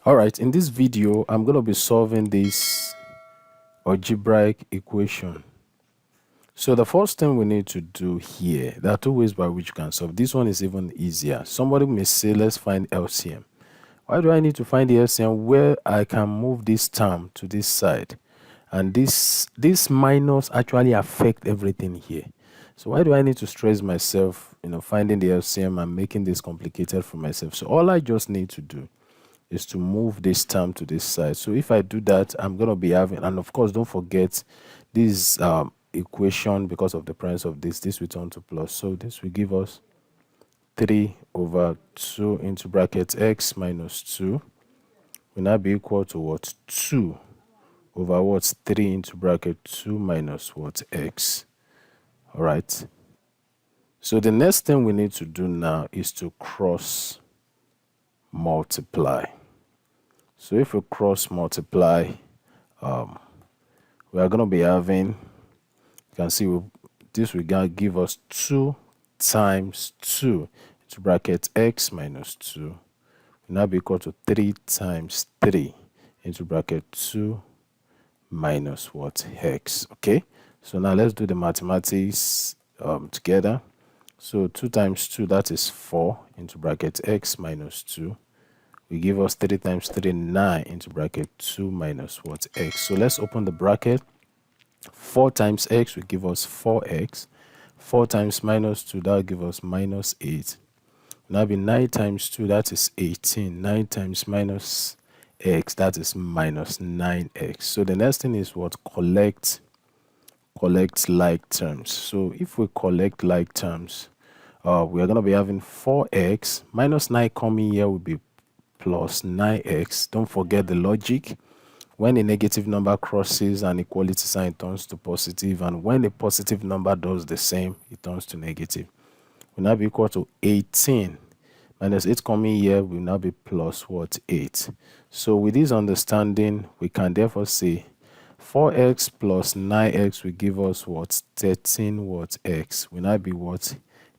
All right, in this video, I'm going to be solving this algebraic equation. So the first thing we need to do here, there are two ways by which you can solve. This one is even easier. Somebody may say, let's find LCM. Why do I need to find the LCM? Where I can move this term to this side. And this minus actually affect everything here. So why do I need to stress myself, finding the LCM and making this complicated for myself? So all I just need to do is to move this term to this side. So if I do that, I'm going to be having, and of course, don't forget this equation, because of the presence of this will turn to plus. So this will give us 3 over 2 into bracket x minus 2 will now be equal to what? 2 over what? 3 into bracket 2 minus what? X. All right. So the next thing we need to do now is to cross multiply. So if we cross multiply, we are going to be having, you can see this will give us 2 times 2 into bracket x minus 2 will now be equal to 3 times 3 into bracket 2 minus what? X. Okay, so now let's do the mathematics together. So 2 times 2, that is 4 into bracket x minus 2 will give us 3 times 3, 9 into bracket 2 minus what? X. So let's open the bracket. 4 times x will give us 4x. 4 times minus 2, that will give us minus 8. Now be 9 times 2, that is 18. 9 times minus x, that is minus 9x. So the next thing is what? Collect like terms. So if we collect like terms, we are going to be having 4x minus 9 coming here will be plus 9x. Don't forget the logic. When a negative number crosses an equality sign, it turns to positive, and when a positive number does the same, it turns to negative. Will now be equal to 18 minus 8 coming here will now be plus what? 8. So with this understanding, we can therefore say 4x plus 9x will give us what? 13 what? X will now be what?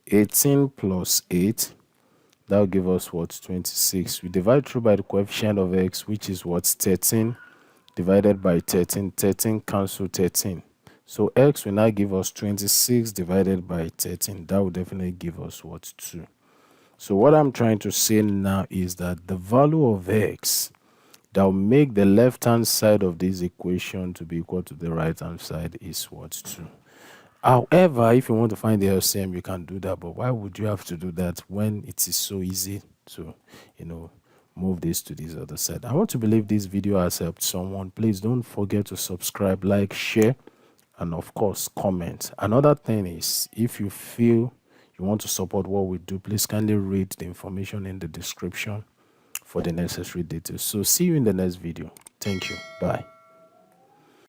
18 plus 8, that will give us what? 26. We divide through by the coefficient of x, which is what? 13 divided by 13. 13 cancel 13. So x will now give us 26 divided by 13. That will definitely give us what? 2. So what I'm trying to say now is that the value of x that will make the left-hand side of this equation to be equal to the right-hand side is what? 2. However, if you want to find the LCM, you can do that. But why would you have to do that when it is so easy to, move this to this other side? I want to believe this video has helped someone. Please don't forget to subscribe, like, share, and of course, comment. Another thing is, if you feel you want to support what we do, please kindly read the information in the description for the necessary details. So see you in the next video. Thank you. Bye.